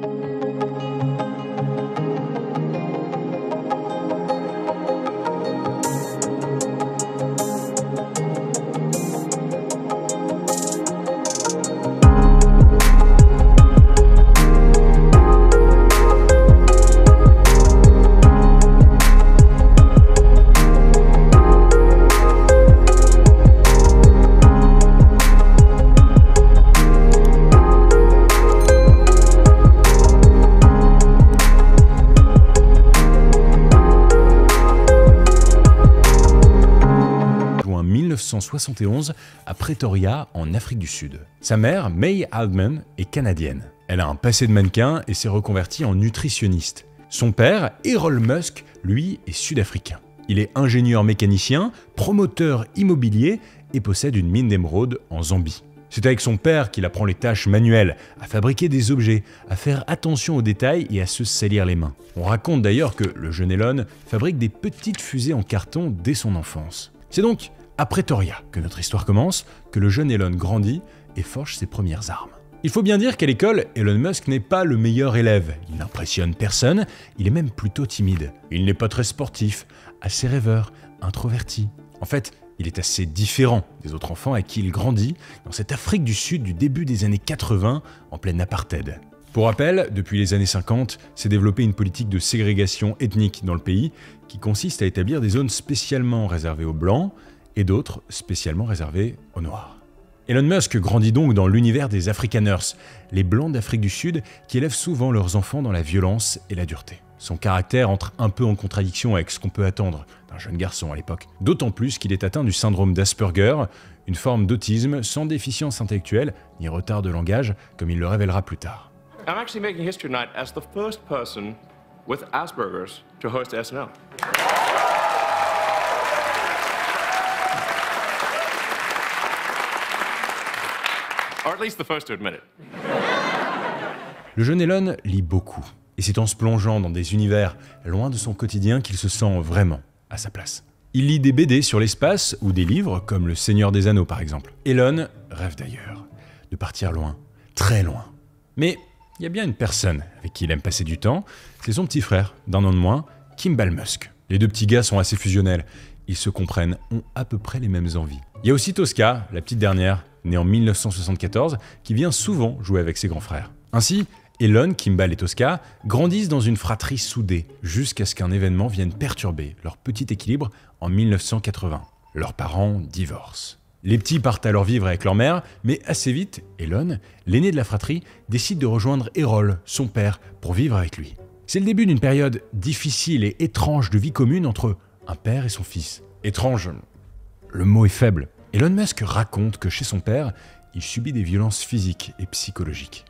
En 1971 à Pretoria, en Afrique du Sud. Sa mère, May Haldeman, est canadienne. Elle a un passé de mannequin et s'est reconvertie en nutritionniste. Son père, Errol Musk, lui, est sud-africain. Il est ingénieur mécanicien, promoteur immobilier et possède une mine d'émeraude en Zambie. C'est avec son père qu'il apprend les tâches manuelles, à fabriquer des objets, à faire attention aux détails et à se salir les mains. On raconte d'ailleurs que le jeune Elon fabrique des petites fusées en carton dès son enfance. C'est donc à Pretoria que notre histoire commence, que le jeune Elon grandit et forge ses premières armes. Il faut bien dire qu'à l'école, Elon Musk n'est pas le meilleur élève. Il n'impressionne personne, il est même plutôt timide. Il n'est pas très sportif, assez rêveur, introverti. En fait, il est assez différent des autres enfants avec qui il grandit dans cette Afrique du Sud du début des années 80, en pleine apartheid. Pour rappel, depuis les années 50, s'est développée une politique de ségrégation ethnique dans le pays qui consiste à établir des zones spécialement réservées aux Blancs et d'autres spécialement réservées aux Noirs. Elon Musk grandit donc dans l'univers des Afrikaners, les Blancs d'Afrique du Sud qui élèvent souvent leurs enfants dans la violence et la dureté. Son caractère entre un peu en contradiction avec ce qu'on peut attendre d'un jeune garçon à l'époque, d'autant plus qu'il est atteint du syndrome d'Asperger, une forme d'autisme sans déficience intellectuelle ni retard de langage, comme il le révélera plus tard. I'm actually making history tonight as the first person with Asperger's to host SNL. Or at least the first to admit it. Le jeune Elon lit beaucoup, et c'est en se plongeant dans des univers loin de son quotidien qu'il se sent vraiment à sa place. Il lit des BD sur l'espace ou des livres comme Le Seigneur des Anneaux par exemple. Elon rêve d'ailleurs, de partir loin, très loin. Mais il y a bien une personne avec qui il aime passer du temps, c'est son petit frère, d'un an de moins, Kimball Musk. Les deux petits gars sont assez fusionnels, ils se comprennent, ont à peu près les mêmes envies. Il y a aussi Tosca, la petite dernière, née en 1974, qui vient souvent jouer avec ses grands frères. Ainsi, Elon, Kimball et Tosca grandissent dans une fratrie soudée, jusqu'à ce qu'un événement vienne perturber leur petit équilibre en 1980. Leurs parents divorcent. Les petits partent alors vivre avec leur mère, mais assez vite, Elon, l'aîné de la fratrie, décide de rejoindre Errol, son père, pour vivre avec lui. C'est le début d'une période difficile et étrange de vie commune entre un père et son fils. Étrange, le mot est faible. Elon Musk raconte que chez son père, il subit des violences physiques et psychologiques.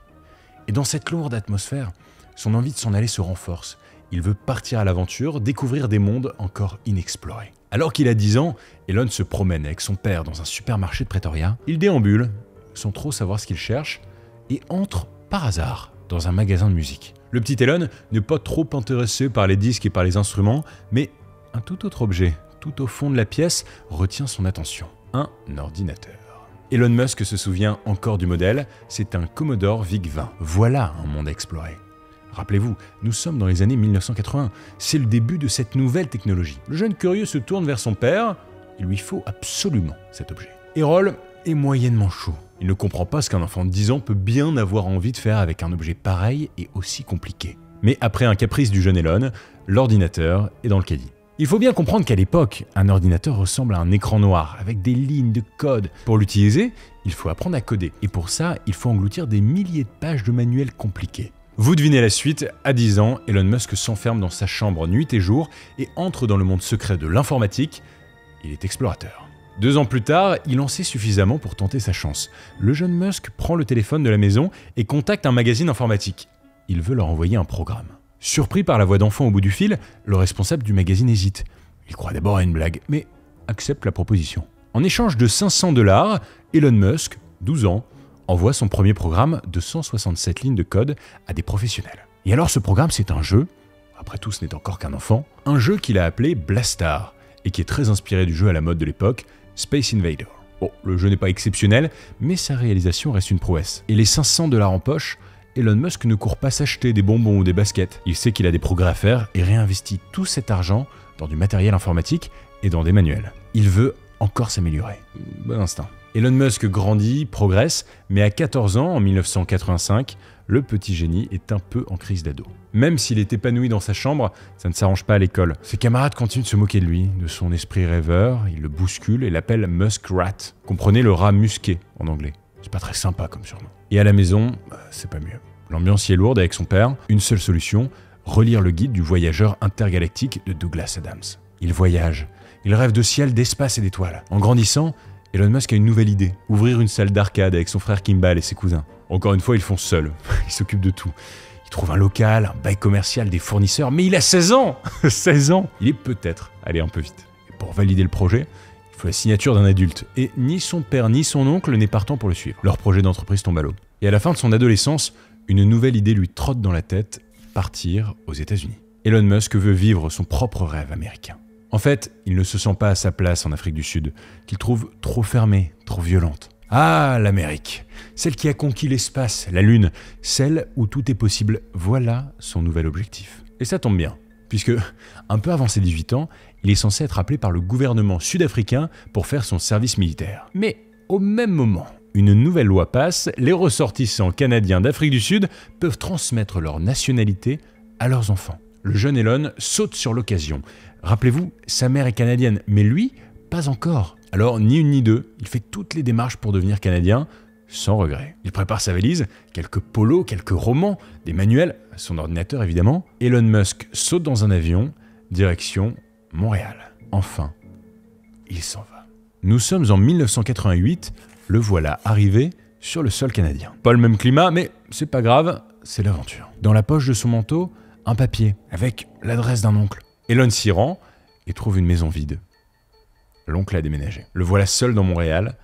Et dans cette lourde atmosphère, son envie de s'en aller se renforce. Il veut partir à l'aventure, découvrir des mondes encore inexplorés. Alors qu'il a 10 ans, Elon se promène avec son père dans un supermarché de Pretoria. Il déambule, sans trop savoir ce qu'il cherche, et entre, par hasard, dans un magasin de musique. Le petit Elon n'est pas trop intéressé par les disques et par les instruments, mais un tout autre objet, tout au fond de la pièce, retient son attention. Un ordinateur. Elon Musk se souvient encore du modèle, c'est un Commodore VIC-20. Voilà un monde à explorer. Rappelez-vous, nous sommes dans les années 1980, c'est le début de cette nouvelle technologie. Le jeune curieux se tourne vers son père, il lui faut absolument cet objet. Errol est moyennement chaud. Il ne comprend pas ce qu'un enfant de 10 ans peut bien avoir envie de faire avec un objet pareil et aussi compliqué. Mais après un caprice du jeune Elon, l'ordinateur est dans le caddie. Il faut bien comprendre qu'à l'époque, un ordinateur ressemble à un écran noir, avec des lignes de code. Pour l'utiliser, il faut apprendre à coder. Et pour ça, il faut engloutir des milliers de pages de manuels compliqués. Vous devinez la suite, à 10 ans, Elon Musk s'enferme dans sa chambre nuit et jour et entre dans le monde secret de l'informatique. Il est explorateur. 2 ans plus tard, il en sait suffisamment pour tenter sa chance. Le jeune Musk prend le téléphone de la maison et contacte un magazine informatique. Il veut leur envoyer un programme. Surpris par la voix d'enfant au bout du fil, le responsable du magazine hésite. Il croit d'abord à une blague, mais accepte la proposition. En échange de 500 $, Elon Musk, 12 ans, envoie son premier programme de 167 lignes de code à des professionnels. Et alors ce programme, c'est un jeu, après tout ce n'est encore qu'un enfant, un jeu qu'il a appelé Blastar, et qui est très inspiré du jeu à la mode de l'époque, Space Invader. Bon, le jeu n'est pas exceptionnel, mais sa réalisation reste une prouesse. Et les 500 $ en poche, Elon Musk ne court pas s'acheter des bonbons ou des baskets. Il sait qu'il a des progrès à faire et réinvestit tout cet argent dans du matériel informatique et dans des manuels. Il veut encore s'améliorer. Bon instinct. Elon Musk grandit, progresse, mais à 14 ans, en 1985, le petit génie est un peu en crise d'ado. Même s'il est épanoui dans sa chambre, ça ne s'arrange pas à l'école. Ses camarades continuent de se moquer de lui, de son esprit rêveur, ils le bousculent et l'appellent Muskrat. Comprenez le rat musqué en anglais. C'est pas très sympa comme surnom. Et à la maison, c'est pas mieux. L'ambiance y est lourde avec son père. Une seule solution, relire le guide du voyageur intergalactique de Douglas Adams. Il voyage, il rêve de ciel, d'espace et d'étoiles. En grandissant, Elon Musk a une nouvelle idée, ouvrir une salle d'arcade avec son frère Kimball et ses cousins. Encore une fois, ils font seuls, ils s'occupent de tout. Il trouve un local, un bail commercial, des fournisseurs, mais il a 16 ans 16 ans. Il est peut-être allé un peu vite. Et pour valider le projet, il faut la signature d'un adulte. Et ni son père ni son oncle n'est partant pour le suivre. Leur projet d'entreprise tombe à l'eau. Et à la fin de son adolescence, une nouvelle idée lui trotte dans la tête, partir aux États-Unis. Elon Musk veut vivre son propre rêve américain. En fait, il ne se sent pas à sa place en Afrique du Sud, qu'il trouve trop fermée, trop violente. Ah, l'Amérique, celle qui a conquis l'espace, la Lune, celle où tout est possible, voilà son nouvel objectif. Et ça tombe bien, puisque, un peu avant ses 18 ans, il est censé être appelé par le gouvernement sud-africain pour faire son service militaire. Mais au même moment, une nouvelle loi passe, les ressortissants canadiens d'Afrique du Sud peuvent transmettre leur nationalité à leurs enfants. Le jeune Elon saute sur l'occasion. Rappelez-vous, sa mère est canadienne, mais lui, pas encore. Alors, ni une ni deux, il fait toutes les démarches pour devenir canadien, sans regret. Il prépare sa valise, quelques polos, quelques romans, des manuels, son ordinateur évidemment. Elon Musk saute dans un avion, direction Montréal. Enfin, il s'en va. Nous sommes en 1988, le voilà arrivé sur le sol canadien. Pas le même climat, mais c'est pas grave, c'est l'aventure. Dans la poche de son manteau, un papier avec l'adresse d'un oncle. Elon s'y rend et trouve une maison vide. L'oncle a déménagé. Le voilà seul dans Montréal.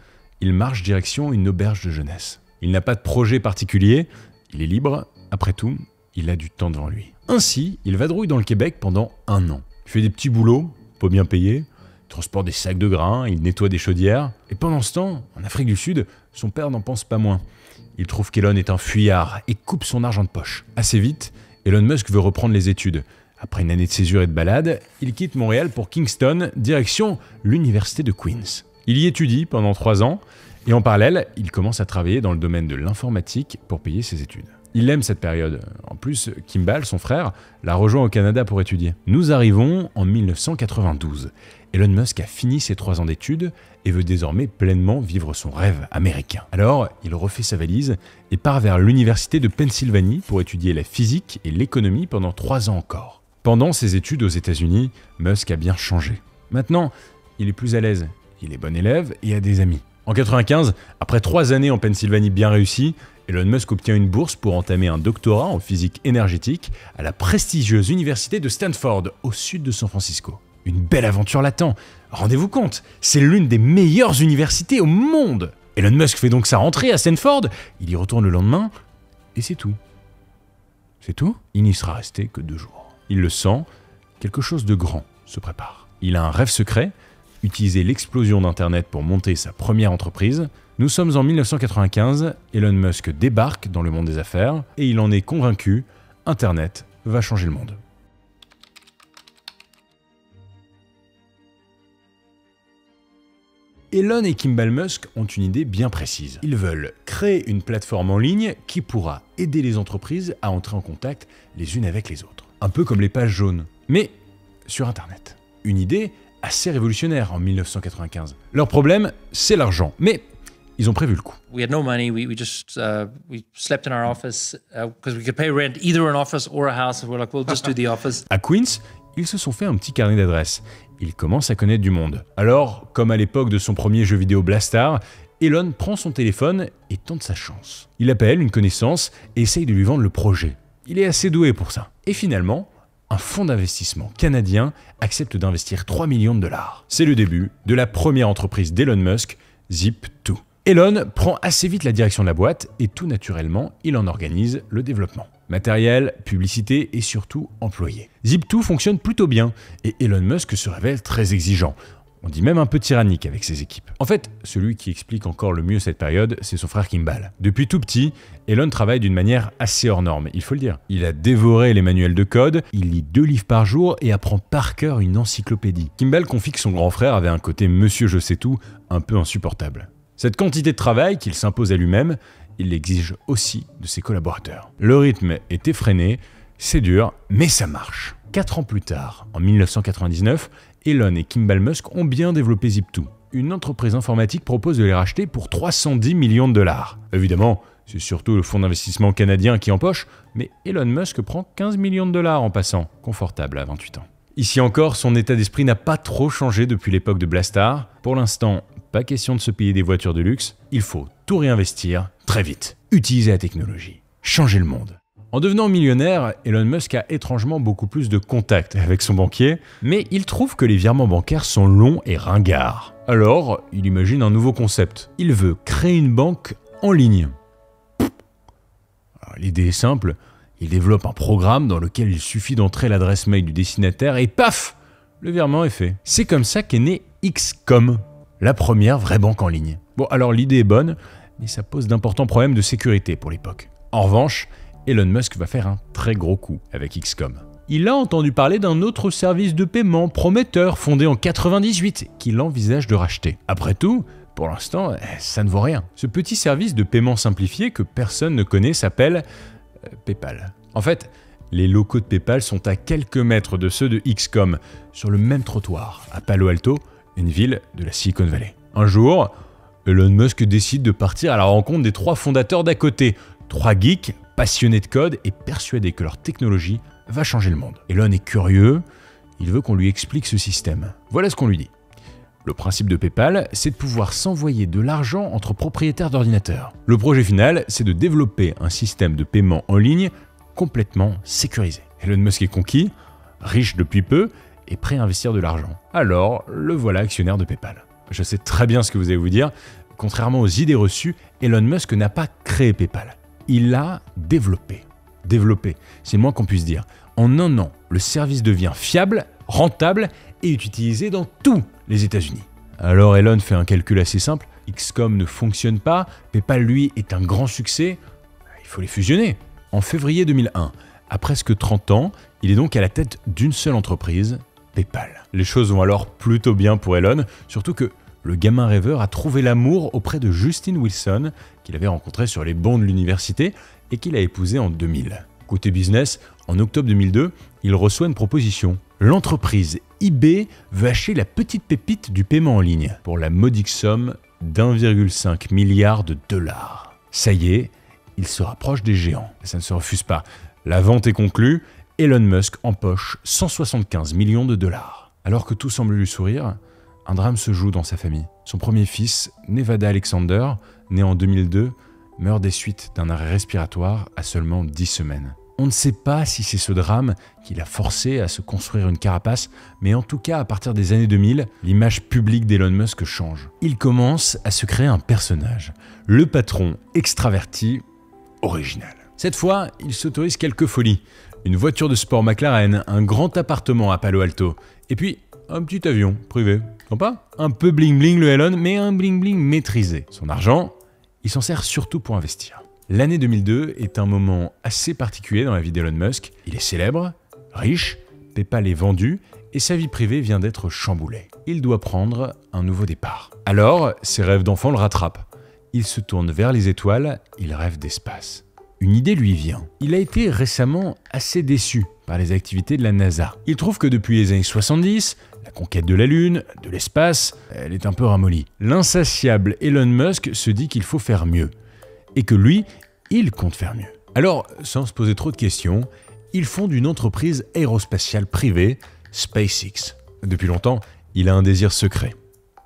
Il marche direction une auberge de jeunesse. Il n'a pas de projet particulier. Il est libre. Après tout, il a du temps devant lui. Ainsi, il vadrouille dans le Québec pendant 1 an. Il fait des petits boulots, pas bien payés. Il transporte des sacs de grains, il nettoie des chaudières. Et pendant ce temps, en Afrique du Sud, son père n'en pense pas moins. Il trouve qu'Elon est un fuyard et coupe son argent de poche. Assez vite, Elon Musk veut reprendre les études. Après une année de césure et de balade, il quitte Montréal pour Kingston, direction l'université de Queens. Il y étudie pendant 3 ans, et en parallèle, il commence à travailler dans le domaine de l'informatique pour payer ses études. Il aime cette période. En plus, Kimball, son frère, l'a rejoint au Canada pour étudier. Nous arrivons en 1992. Elon Musk a fini ses 3 ans d'études et veut désormais pleinement vivre son rêve américain. Alors, il refait sa valise et part vers l'université de Pennsylvanie pour étudier la physique et l'économie pendant 3 ans encore. Pendant ses études aux États-Unis, Musk a bien changé. Maintenant, il est plus à l'aise, il est bon élève et a des amis. En 1995, après 3 années en Pennsylvanie bien réussies, Elon Musk obtient une bourse pour entamer un doctorat en physique énergétique à la prestigieuse université de Stanford, au sud de San Francisco. Une belle aventure l'attend. Rendez-vous compte, c'est l'une des meilleures universités au monde. Elon Musk fait donc sa rentrée à Stanford, il y retourne le lendemain, et c'est tout. C'est tout ? Il n'y sera resté que 2 jours. Il le sent, quelque chose de grand se prépare. Il a un rêve secret, utiliser l'explosion d'Internet pour monter sa première entreprise. Nous sommes en 1995, Elon Musk débarque dans le monde des affaires et il en est convaincu, Internet va changer le monde. Elon et Kimball Musk ont une idée bien précise. Ils veulent créer une plateforme en ligne qui pourra aider les entreprises à entrer en contact les unes avec les autres. Un peu comme les pages jaunes, mais sur Internet. Une idée assez révolutionnaire en 1995. Leur problème, c'est l'argent, mais ils ont prévu le coup. We had no money. We slept in our office because we could pay rent either an office or a house. And we're like, we'll just do the office. À Queens, ils se sont fait un petit carnet d'adresses. Ils commencent à connaître du monde. Alors, comme à l'époque de son premier jeu vidéo Blastar, Elon prend son téléphone et tente sa chance. Il appelle une connaissance et essaye de lui vendre le projet. Il est assez doué pour ça. Et finalement, un fonds d'investissement canadien accepte d'investir 3 millions de dollars. C'est le début de la première entreprise d'Elon Musk, Zip2. Elon prend assez vite la direction de la boîte et tout naturellement, il en organise le développement. Matériel, publicité et surtout employés. Zip2 fonctionne plutôt bien et Elon Musk se révèle très exigeant. On dit même un peu tyrannique avec ses équipes. En fait, celui qui explique encore le mieux cette période, c'est son frère Kimball. Depuis tout petit, Elon travaille d'une manière assez hors norme, il faut le dire. Il a dévoré les manuels de code, il lit 2 livres par jour et apprend par cœur une encyclopédie. Kimball confie que son grand frère avait un côté monsieur je sais tout, un peu insupportable. Cette quantité de travail qu'il s'impose à lui-même, il l'exige aussi de ses collaborateurs. Le rythme est effréné, c'est dur, mais ça marche. 4 ans plus tard, en 1999, Elon et Kimball Musk ont bien développé Zip2. Une entreprise informatique propose de les racheter pour 310 millions de dollars. Évidemment, c'est surtout le fonds d'investissement canadien qui empoche, mais Elon Musk prend 15 millions de dollars en passant, confortable à 28 ans. Ici encore, son état d'esprit n'a pas trop changé depuis l'époque de Blastar. Pour l'instant, pas question de se payer des voitures de luxe, il faut tout réinvestir très vite. Utiliser la technologie, changer le monde. En devenant millionnaire, Elon Musk a étrangement beaucoup plus de contacts avec son banquier, mais il trouve que les virements bancaires sont longs et ringards. Alors, il imagine un nouveau concept. Il veut créer une banque en ligne. L'idée est simple, il développe un programme dans lequel il suffit d'entrer l'adresse mail du destinataire et paf, le virement est fait. C'est comme ça qu'est née XCOM, la première vraie banque en ligne. Bon, alors l'idée est bonne, mais ça pose d'importants problèmes de sécurité pour l'époque. En revanche, Elon Musk va faire un très gros coup avec XCOM. Il a entendu parler d'un autre service de paiement prometteur fondé en 98 qu'il envisage de racheter. Après tout, pour l'instant, ça ne vaut rien. Ce petit service de paiement simplifié que personne ne connaît s'appelle PayPal. En fait, les locaux de PayPal sont à quelques mètres de ceux de XCOM, sur le même trottoir, à Palo Alto, une ville de la Silicon Valley. Un jour, Elon Musk décide de partir à la rencontre des 3 fondateurs d'à côté, 3 geeks passionnés de code et persuadés que leur technologie va changer le monde. Elon est curieux, il veut qu'on lui explique ce système. Voilà ce qu'on lui dit. Le principe de PayPal, c'est de pouvoir s'envoyer de l'argent entre propriétaires d'ordinateurs. Le projet final, c'est de développer un système de paiement en ligne complètement sécurisé. Elon Musk est conquis, riche depuis peu et prêt à investir de l'argent. Alors, le voilà actionnaire de PayPal. Je sais très bien ce que vous allez vous dire. Contrairement aux idées reçues, Elon Musk n'a pas créé PayPal. Il l'a développé. Développé, c'est le moins qu'on puisse dire. En un an, le service devient fiable, rentable et est utilisé dans tous les États-Unis. Alors Elon fait un calcul assez simple. XCOM ne fonctionne pas, PayPal lui est un grand succès. Il faut les fusionner. En février 2001, à presque 30 ans, il est donc à la tête d'une seule entreprise, PayPal. Les choses vont alors plutôt bien pour Elon, surtout que le gamin rêveur a trouvé l'amour auprès de Justin Wilson, qu'il avait rencontré sur les bancs de l'université et qu'il a épousé en 2000. Côté business, en octobre 2002, il reçoit une proposition. L'entreprise eBay veut acheter la petite pépite du paiement en ligne pour la modique somme d'1,5 milliard de dollars. Ça y est, il se rapproche des géants. Ça ne se refuse pas. La vente est conclue, Elon Musk empoche 175 millions de dollars. Alors que tout semble lui sourire, un drame se joue dans sa famille. Son premier fils, Nevada Alexander, né en 2002, meurt des suites d'un arrêt respiratoire à seulement 10 semaines. On ne sait pas si c'est ce drame qui l'a forcé à se construire une carapace, mais en tout cas, à partir des années 2000, l'image publique d'Elon Musk change. Il commence à se créer un personnage, le patron extraverti original. Cette fois, il s'autorise quelques folies. Une voiture de sport McLaren, un grand appartement à Palo Alto, et puis un petit avion privé. Sympa ? Un peu bling-bling le Elon, mais un bling-bling maîtrisé. Son argent, il s'en sert surtout pour investir. L'année 2002 est un moment assez particulier dans la vie d'Elon Musk. Il est célèbre, riche, PayPal est vendu et sa vie privée vient d'être chamboulée. Il doit prendre un nouveau départ. Alors, ses rêves d'enfant le rattrapent. Il se tourne vers les étoiles, il rêve d'espace. Une idée lui vient. Il a été récemment assez déçu par les activités de la NASA. Il trouve que depuis les années 70, la conquête de la Lune, de l'espace, elle est un peu ramollie. L'insatiable Elon Musk se dit qu'il faut faire mieux. Et que lui, il compte faire mieux. Alors, sans se poser trop de questions, il fonde une entreprise aérospatiale privée, SpaceX. Depuis longtemps, il a un désir secret,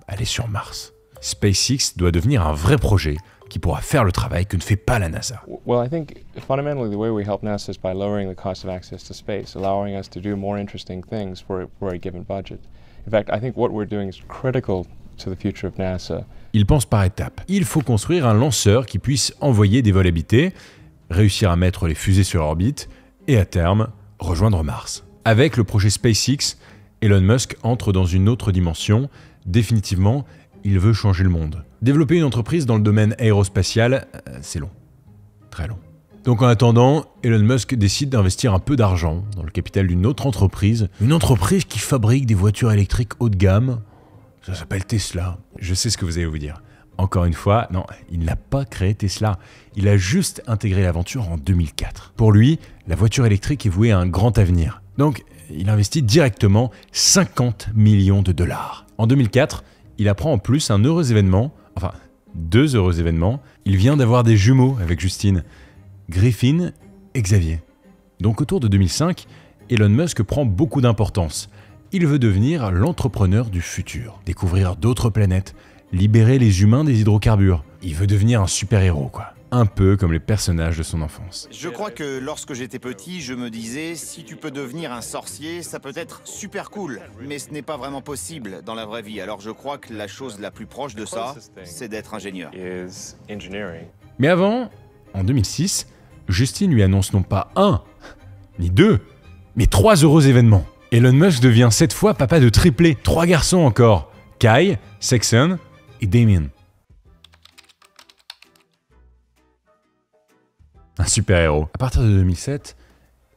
aller sur Mars. SpaceX doit devenir un vrai projet qui pourra faire le travail que ne fait pas la NASA. Well, I think fundamentally the way we help NASA is by lowering the cost of access to space, allowing us to do more interesting things for a given budget. In fact, I think what we're doing is critical to the future of NASA. Il pense par étapes. Il faut construire un lanceur qui puisse envoyer des vols habités, réussir à mettre les fusées sur orbite et à terme, rejoindre Mars. Avec le projet SpaceX, Elon Musk entre dans une autre dimension, définitivement, il veut changer le monde. Développer une entreprise dans le domaine aérospatial, c'est long. Très long. Donc en attendant, Elon Musk décide d'investir un peu d'argent dans le capital d'une autre entreprise. Une entreprise qui fabrique des voitures électriques haut de gamme. Ça s'appelle Tesla. Je sais ce que vous allez vous dire. Encore une fois, non, il n'a pas créé Tesla. Il a juste intégré l'aventure en 2004. Pour lui, la voiture électrique est vouée à un grand avenir. Donc, il investit directement 50 millions de dollars. En 2004, il apprend en plus un heureux événement, enfin, 2 heureux événements. Il vient d'avoir des jumeaux avec Justine, Griffin et Xavier. Donc autour de 2005, Elon Musk prend beaucoup d'importance. Il veut devenir l'entrepreneur du futur, découvrir d'autres planètes, libérer les humains des hydrocarbures. Il veut devenir un super-héros, quoi. Un peu comme les personnages de son enfance. Je crois que lorsque j'étais petit, je me disais, si tu peux devenir un sorcier, ça peut être super cool. Mais ce n'est pas vraiment possible dans la vraie vie. Alors je crois que la chose la plus proche de ça, c'est d'être ingénieur. Mais avant, en 2006, Justine lui annonce non pas 1, ni 2, mais 3 heureux événements. Elon Musk devient cette fois papa de triplés, 3 garçons encore, Kai, Saxon et Damien. Un super-héros. À partir de 2007,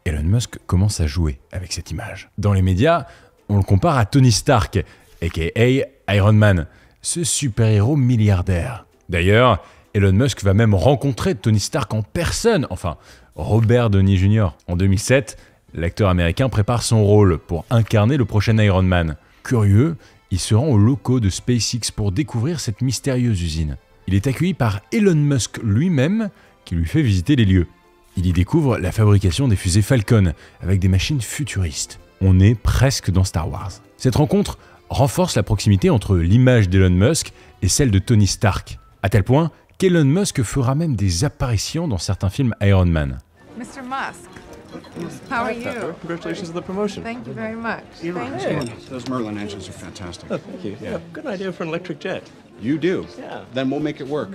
Elon Musk commence à jouer avec cette image. Dans les médias, on le compare à Tony Stark, aka Iron Man, ce super-héros milliardaire. D'ailleurs, Elon Musk va même rencontrer Tony Stark en personne, enfin Robert Downey Jr. En 2007, l'acteur américain prépare son rôle pour incarner le prochain Iron Man. Curieux, il se rend aux locaux de SpaceX pour découvrir cette mystérieuse usine. Il est accueilli par Elon Musk lui-même, qui lui fait visiter les lieux. Il y découvre la fabrication des fusées Falcon, avec des machines futuristes. On est presque dans Star Wars. Cette rencontre renforce la proximité entre l'image d'Elon Musk et celle de Tony Stark, à tel point qu'Elon Musk fera même des apparitions dans certains films Iron Man. Mr. Musk, how are you? Congratulations on the promotion. Thank you very much. Yeah. Those Merlin engines are fantastic. Oh, thank you. Yeah, good idea for an electric jet. You do? Yeah. Then we'll make it work.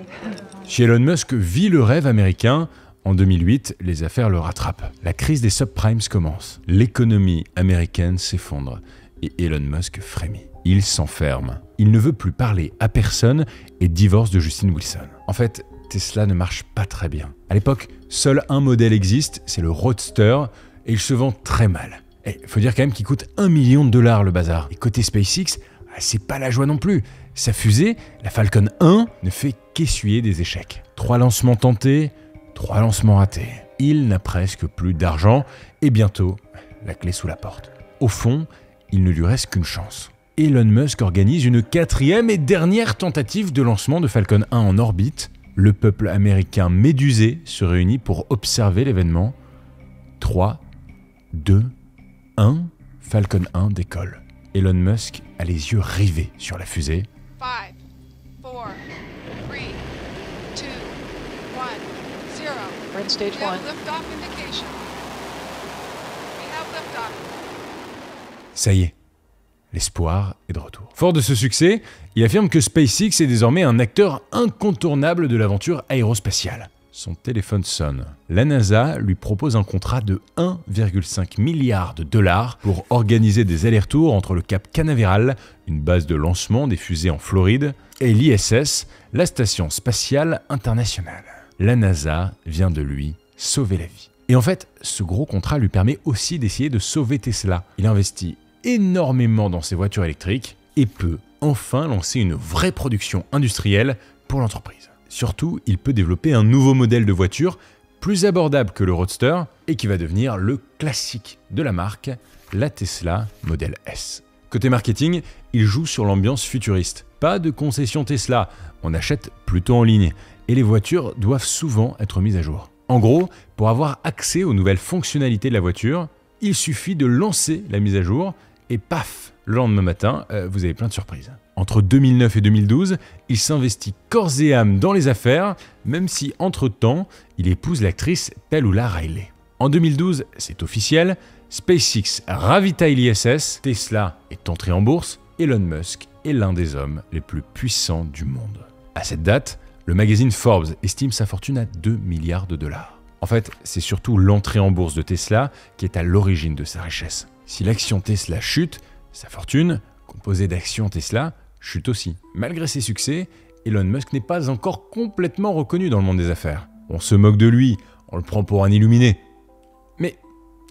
Chez Elon Musk vit le rêve américain. En 2008, les affaires le rattrapent. La crise des subprimes commence. L'économie américaine s'effondre et Elon Musk frémit. Il s'enferme. Il ne veut plus parler à personne et divorce de Justin Wilson. En fait, Tesla ne marche pas très bien. À l'époque, seul un modèle existe, c'est le Roadster, et il se vend très mal. Et faut dire quand même qu'il coûte $1 million le bazar. Et côté SpaceX, c'est pas la joie non plus. Sa fusée, la Falcon 1, ne fait qu'essuyer des échecs. 3 lancements tentés, 3 lancements ratés. Il n'a presque plus d'argent, et bientôt, la clé sous la porte. Au fond, il ne lui reste qu'une chance. Elon Musk organise une 4e et dernière tentative de lancement de Falcon 1 en orbite. Le peuple américain médusé se réunit pour observer l'événement. 3, 2, 1, Falcon 1 décolle. Elon Musk a les yeux rivés sur la fusée. 5, 4, 3, 2, 1, 0. We're in stage We have 1. liftoff indication. We have liftoff. Ça y est, l'espoir est de retour. Fort de ce succès, il affirme que SpaceX est désormais un acteur incontournable de l'aventure aérospatiale. Son téléphone sonne. La NASA lui propose un contrat de 1,5 milliard de dollars pour organiser des allers-retours entre le Cap Canaveral, une base de lancement des fusées en Floride, et l'ISS, la Station Spatiale Internationale. La NASA vient de lui sauver la vie. Et en fait, ce gros contrat lui permet aussi d'essayer de sauver Tesla. Il investit énormément dans ses voitures électriques et peut enfin lancer une vraie production industrielle pour l'entreprise. Surtout, il peut développer un nouveau modèle de voiture plus abordable que le Roadster et qui va devenir le classique de la marque, la Tesla Model S. Côté marketing, il joue sur l'ambiance futuriste. Pas de concession Tesla, on achète plutôt en ligne et les voitures doivent souvent être mises à jour. En gros, pour avoir accès aux nouvelles fonctionnalités de la voiture, il suffit de lancer la mise à jour et paf, le lendemain matin, vous avez plein de surprises. Entre 2009 et 2012, il s'investit corps et âme dans les affaires, même si entre-temps, il épouse l'actrice Tallulah Riley. En 2012, c'est officiel, SpaceX ravitaille l'ISS, Tesla est entré en bourse, Elon Musk est l'un des hommes les plus puissants du monde. À cette date, le magazine Forbes estime sa fortune à 2 milliards de dollars. En fait, c'est surtout l'entrée en bourse de Tesla qui est à l'origine de sa richesse. Si l'action Tesla chute, sa fortune, composée d'actions Tesla, chute aussi. Malgré ses succès, Elon Musk n'est pas encore complètement reconnu dans le monde des affaires. On se moque de lui, on le prend pour un illuminé. Mais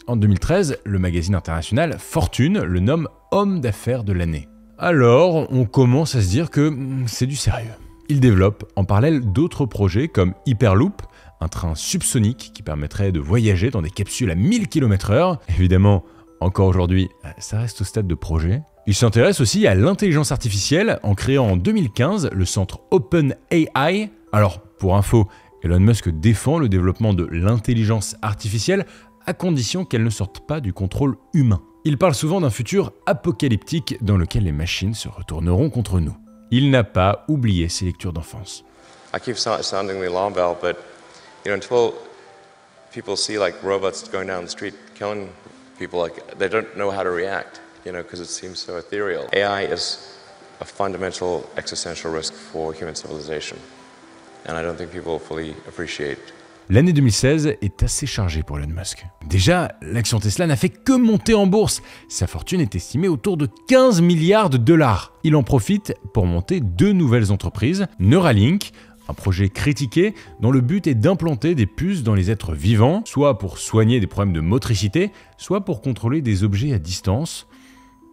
en 2013, le magazine international Fortune le nomme homme d'affaires de l'année. Alors, on commence à se dire que c'est du sérieux. Il développe en parallèle d'autres projets comme Hyperloop, un train subsonique qui permettrait de voyager dans des capsules à 1000 km/h. Évidemment, encore aujourd'hui, ça reste au stade de projet. Il s'intéresse aussi à l'intelligence artificielle en créant en 2015 le centre OpenAI. Alors, pour info, Elon Musk défend le développement de l'intelligence artificielle à condition qu'elle ne sorte pas du contrôle humain. Il parle souvent d'un futur apocalyptique dans lequel les machines se retourneront contre nous. Il n'a pas oublié ses lectures d'enfance. I keep sounding the alarm bell, but until people see like robots going down the street killing people, like they don't know how to react, because it seems so ethereal. AI is a fundamental existential risk for human civilization, and I don't think people fully appreciate. L'année 2016 est assez chargée pour Elon Musk. Déjà, l'action Tesla n'a fait que monter en bourse. Sa fortune est estimée autour de 15 milliards de dollars. Il en profite pour monter 2 nouvelles entreprises, Neuralink, un projet critiqué dont le but est d'implanter des puces dans les êtres vivants, soit pour soigner des problèmes de motricité, soit pour contrôler des objets à distance.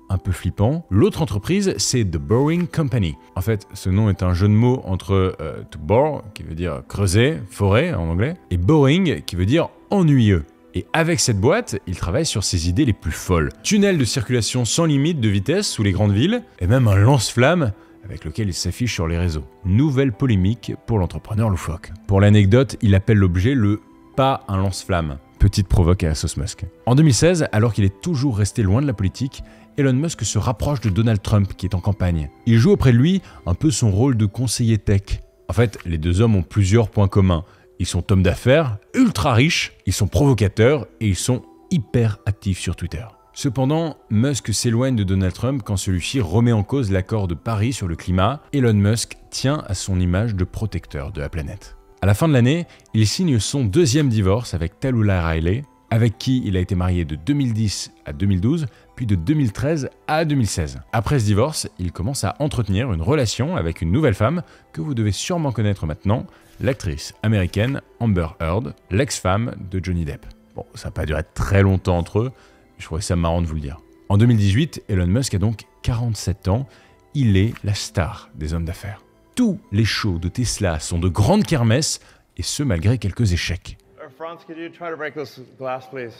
Un peu flippant. L'autre entreprise, c'est The Boring Company. En fait, ce nom est un jeu de mots entre to bore, qui veut dire creuser, forêt en anglais, et boring, qui veut dire ennuyeux. Et avec cette boîte, il travaille sur ses idées les plus folles. Tunnel de circulation sans limite de vitesse sous les grandes villes, et même un lance-flamme avec lequel il s'affiche sur les réseaux. Nouvelle polémique pour l'entrepreneur loufoque. Pour l'anecdote, il appelle l'objet le « pas un lance-flamme ». Petite provoque à la sauce Musk. En 2016, alors qu'il est toujours resté loin de la politique, Elon Musk se rapproche de Donald Trump qui est en campagne. Il joue auprès de lui un peu son rôle de conseiller tech. En fait, les deux hommes ont plusieurs points communs. Ils sont hommes d'affaires, ultra riches, ils sont provocateurs et ils sont hyper actifs sur Twitter. Cependant, Musk s'éloigne de Donald Trump quand celui-ci remet en cause l'accord de Paris sur le climat. Elon Musk tient à son image de protecteur de la planète. À la fin de l'année, il signe son 2e divorce avec Tallulah Riley, avec qui il a été marié de 2010 à 2012, puis de 2013 à 2016. Après ce divorce, il commence à entretenir une relation avec une nouvelle femme que vous devez sûrement connaître maintenant, l'actrice américaine Amber Heard, l'ex-femme de Johnny Depp. Bon, ça n'a pas duré très longtemps entre eux, mais je trouvais ça marrant de vous le dire. En 2018, Elon Musk a donc 47 ans, il est la star des hommes d'affaires. Tous les shows de Tesla sont de grandes kermesses, et ce malgré quelques échecs. Franz, could you try to break this glass, please?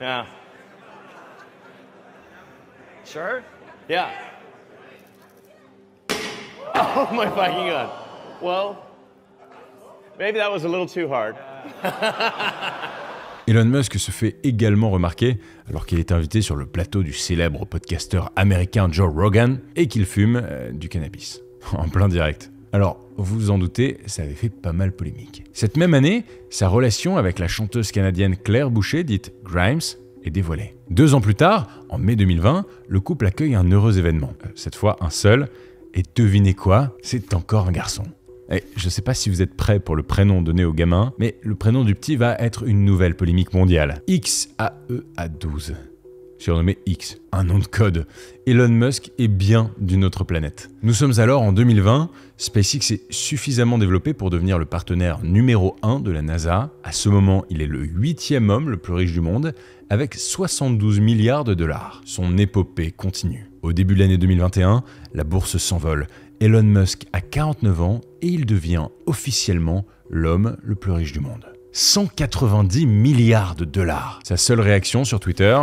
Yeah. Sure? Yeah. Oh my fucking god. Well, maybe that was a little too hard. Elon Musk se fait également remarquer alors qu'il est invité sur le plateau du célèbre podcasteur américain Joe Rogan et qu'il fume du cannabis. En plein direct. Alors, vous vous en doutez, ça avait fait pas mal polémique. Cette même année, sa relation avec la chanteuse canadienne Claire Boucher, dite Grimes, est dévoilée. 2 ans plus tard, en mai 2020, le couple accueille un heureux événement. Cette fois, un seul. Et devinez quoi? C'est encore un garçon. Et je sais pas si vous êtes prêts pour le prénom donné au gamin, mais le prénom du petit va être une nouvelle polémique mondiale. XAEA12. Surnommé X, un nom de code. Elon Musk est bien d'une autre planète. Nous sommes alors en 2020, SpaceX est suffisamment développé pour devenir le partenaire numéro 1 de la NASA. À ce moment, il est le 8e homme le plus riche du monde, avec 72 milliards de dollars. Son épopée continue. Au début de l'année 2021, la bourse s'envole. Elon Musk a 49 ans et il devient officiellement l'homme le plus riche du monde. 190 milliards de dollars. Sa seule réaction sur Twitter,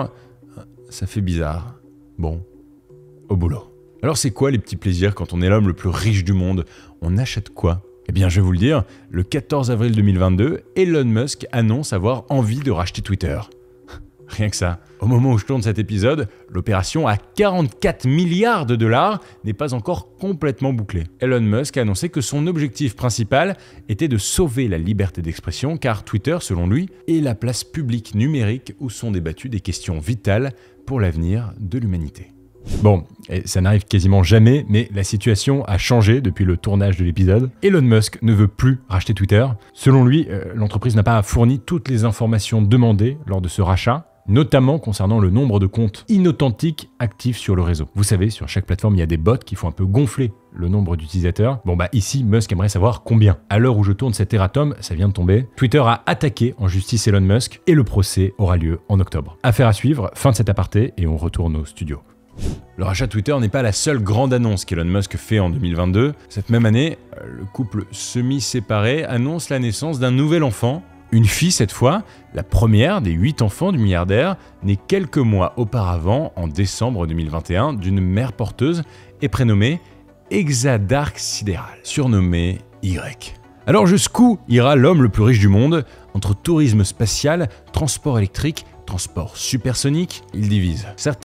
ça fait bizarre. Bon, au boulot. Alors c'est quoi les petits plaisirs quand on est l'homme le plus riche du monde? On achète quoi? Eh bien je vais vous le dire, le 14 avril 2022, Elon Musk annonce avoir envie de racheter Twitter. Rien que ça. Au moment où je tourne cet épisode, l'opération à 44 milliards de dollars n'est pas encore complètement bouclée. Elon Musk a annoncé que son objectif principal était de sauver la liberté d'expression car Twitter, selon lui, est la place publique numérique où sont débattues des questions vitales pour l'avenir de l'humanité. Bon, et ça n'arrive quasiment jamais, mais la situation a changé depuis le tournage de l'épisode. Elon Musk ne veut plus racheter Twitter. Selon lui, l'entreprise n'a pas fourni toutes les informations demandées lors de ce rachat. notamment concernant le nombre de comptes inauthentiques actifs sur le réseau. Vous savez, sur chaque plateforme, il y a des bots qui font un peu gonfler le nombre d'utilisateurs. Bon bah ici, Musk aimerait savoir combien. À l'heure où je tourne cet erratum, ça vient de tomber, Twitter a attaqué en justice Elon Musk et le procès aura lieu en octobre. Affaire à suivre, fin de cet aparté et on retourne au studio. Le rachat de Twitter n'est pas la seule grande annonce qu'Elon Musk fait en 2022. Cette même année, le couple semi-séparé annonce la naissance d'un nouvel enfant. Une fille cette fois, la première des 8 enfants du milliardaire, née quelques mois auparavant, en décembre 2021, d'une mère porteuse et prénommée Exadarque Sidéral, surnommée Y. Alors jusqu'où ira l'homme le plus riche du monde? Entre tourisme spatial, transport électrique, transport supersonique, il divise. Certains